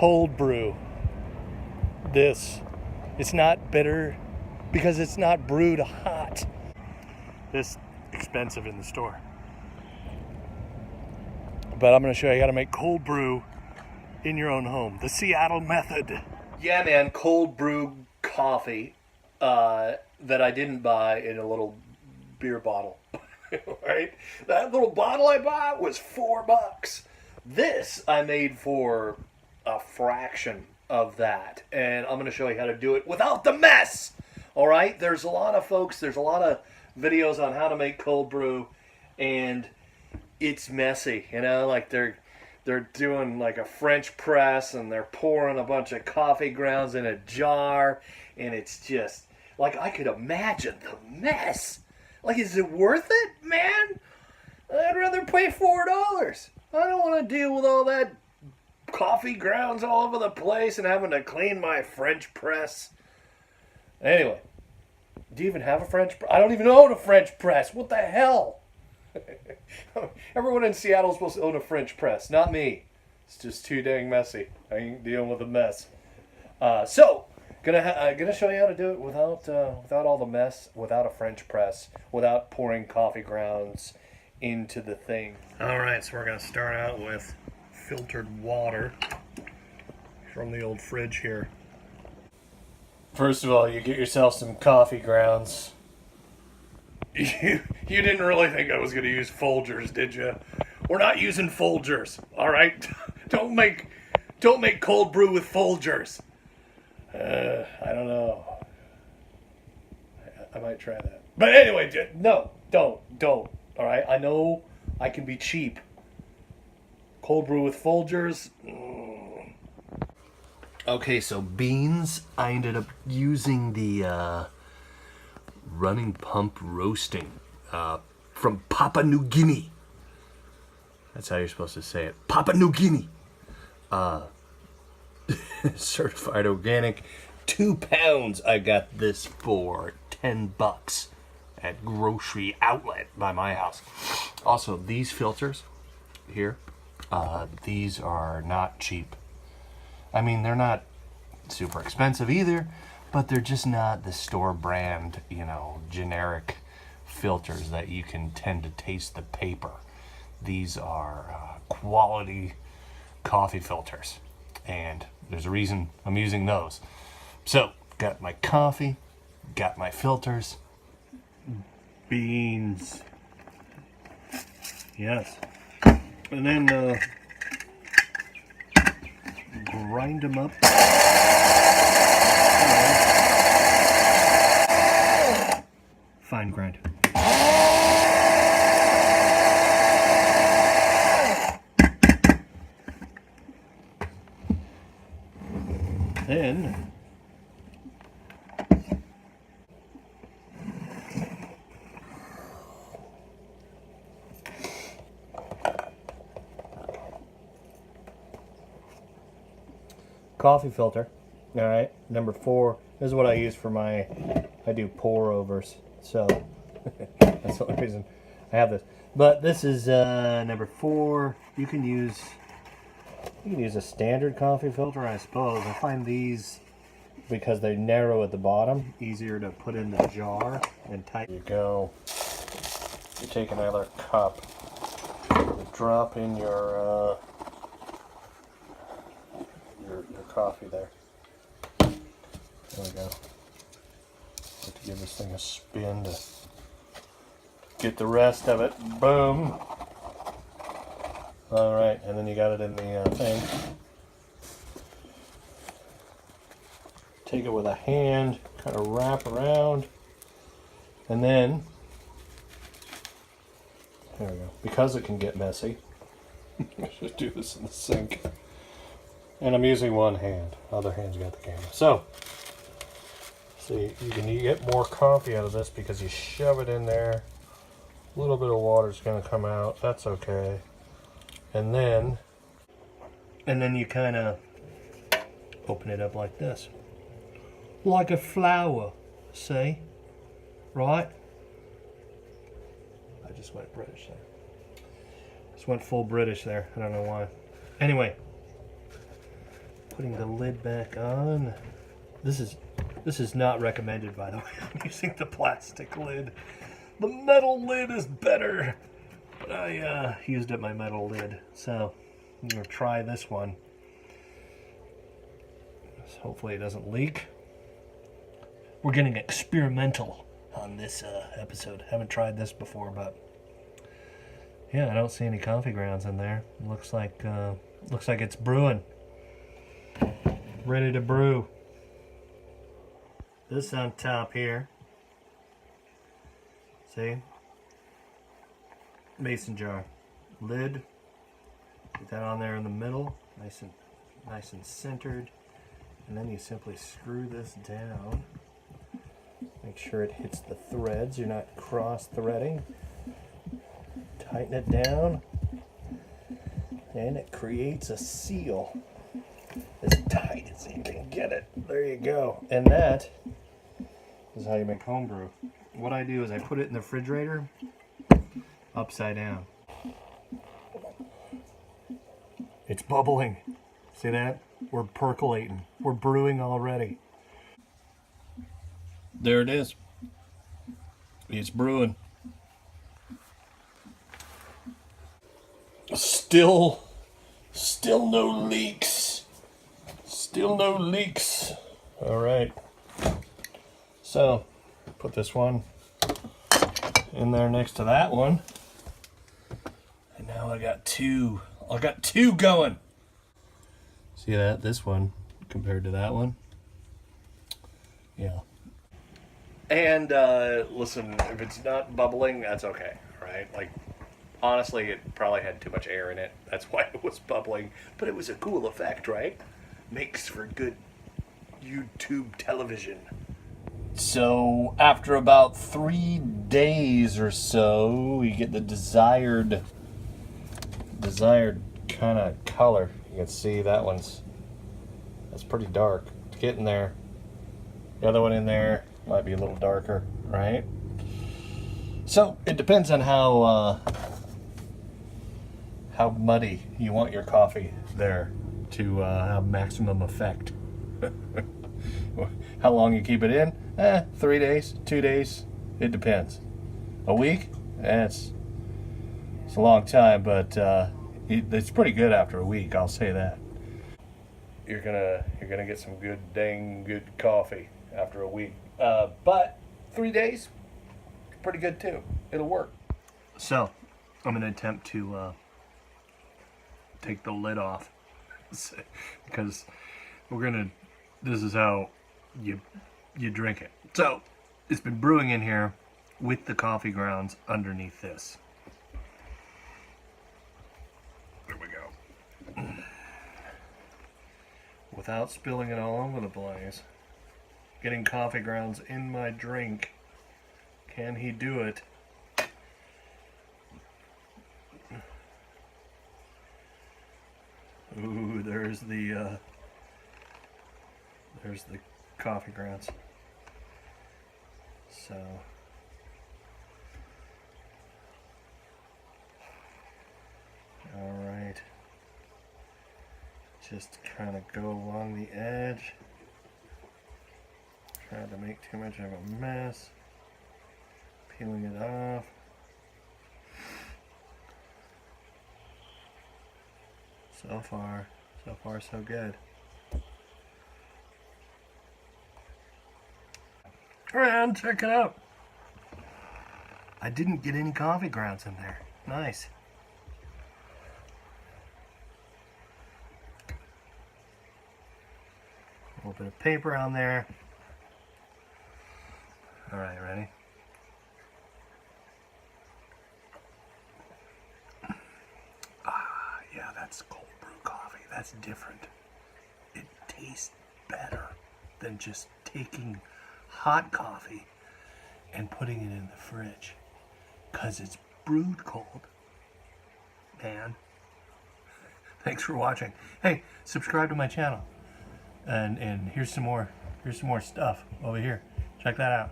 cold brew. This. It's not bitter because it's not brewed hot. This expensive in the store. But I'm going to show you how to make cold brew in your own home. The Seattle method. Yeah, man, cold brew coffee that I didn't buy in a little beer bottle. Right? That little bottle I bought was $4. This I made for a fraction of that. And I'm going to show you how to do it without the mess. All right? There's a lot of folks, there's a lot of videos on how to make cold brew, and it's messy, you know, like they're doing like a French press and they're pouring a bunch of coffee grounds in a jar, and it's just like, I could imagine the mess. Like, is it worth it, man? I'd rather pay $4. I don't want to deal with all that coffee grounds all over the place and having to clean my French press. Anyway, do you even have a French press? I don't even own a French press. What the hell? Everyone in Seattle is supposed to own a French press. Not me. It's just too dang messy. I ain't dealing with the mess. So, gonna show you how to do it without all the mess, without a French press, without pouring coffee grounds into the thing. All right, so we're gonna start out with filtered water from the old fridge here. First of all, you get yourself some coffee grounds. You didn't really think I was going to use Folgers, did you? We're not using Folgers, all right? Don't make cold brew with Folgers. I don't know. I might try that. But anyway, no, don't. All right? I know I can be cheap. Cold brew with Folgers. Okay, so beans, I ended up using the running pump roasting from Papua New Guinea. That's how you're supposed to say it. Papua New Guinea. Certified organic. 2 pounds I got this for $10 at grocery outlet by my house. Also, these filters here, these are not cheap. I mean, they're not super expensive either, but they're just not the store brand, you know, generic filters that you can tend to taste the paper. These are quality coffee filters, and there's a reason I'm using those. So, got my coffee, got my filters, beans, yes, and then grind them up. Fine grind. Then coffee filter. All right, number 4. This is what I use for I do pour overs. So that's the only reason I have this. But this is number 4. You can use a standard coffee filter, I suppose. I find these, because they narrow at the bottom, easier to put in the jar and tight. There you go. You take another cup, you drop in your coffee there. There we go. Have to give this thing a spin to get the rest of it. Boom. All right, and then you got it in the thing. Take it with a hand, kind of wrap around, and then there we go. Because it can get messy, I should do this in the sink. And I'm using one hand. Other hand's got the camera. So, see, you get more coffee out of this because you shove it in there. A little bit of water's going to come out. That's okay. And then you kind of open it up like this. Like a flower, see? Right? I just went British there. Just went full British there. I don't know why. Anyway. Putting the lid back on. This is not recommended, by the way. I'm using the plastic lid. The metal lid is better. But I used up my metal lid, so I'm gonna try this one. So hopefully it doesn't leak. We're getting experimental on this episode. Haven't tried this before, but yeah, I don't see any coffee grounds in there. Looks like it's brewing. Ready to brew. This on top here. See? Mason jar. Lid. Get that on there in the middle. Nice and centered. And then you simply screw this down. Make sure it hits the threads. You're not cross-threading. Tighten it down. And it creates a seal. As tight as you can get it. There you go. And that is how you make homebrew. What I do is I put it in the refrigerator upside down. It's bubbling. See that? We're percolating. We're brewing already. There it is. It's brewing. Still no leaks. Still no leaks. All right. So, put this one in there next to that one. And now I got two. I got two going. See that? This one compared to that one. Yeah. And listen, if it's not bubbling, that's okay, right? Like, honestly, it probably had too much air in it. That's why it was bubbling. But it was a cool effect, right? Makes for good YouTube television. So, after about 3 days or so, you get the desired kind of color. You can see that's pretty dark. It's getting there. The other one in there might be a little darker, right? So it depends on how muddy you want your coffee there to have maximum effect. How long you keep it in? 3 days, 2 days. It depends. A week? It's a long time, but it's pretty good after a week. I'll say that. You're gonna get some dang good coffee after a week. But 3 days, pretty good too. It'll work. So I'm gonna attempt to take the lid off because this is how you drink it. So it's been brewing in here with the coffee grounds underneath this. There we go. Without spilling it all over the place. Getting coffee grounds in my drink. Can he do it? Ooh, there's the coffee grounds. So all right, just kind of go along the edge. Try to make too much of a mess. Peeling it off. So far so good. And check it out. I didn't get any coffee grounds in there. Nice. A little bit of paper on there. All right, ready? Yeah, that's cold brew coffee. That's different. It tastes better than just taking hot coffee and putting it in the fridge, because it's brewed cold. Man, thanks for watching. Hey, subscribe to my channel, and here's some more stuff over here. Check that out.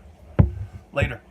Later.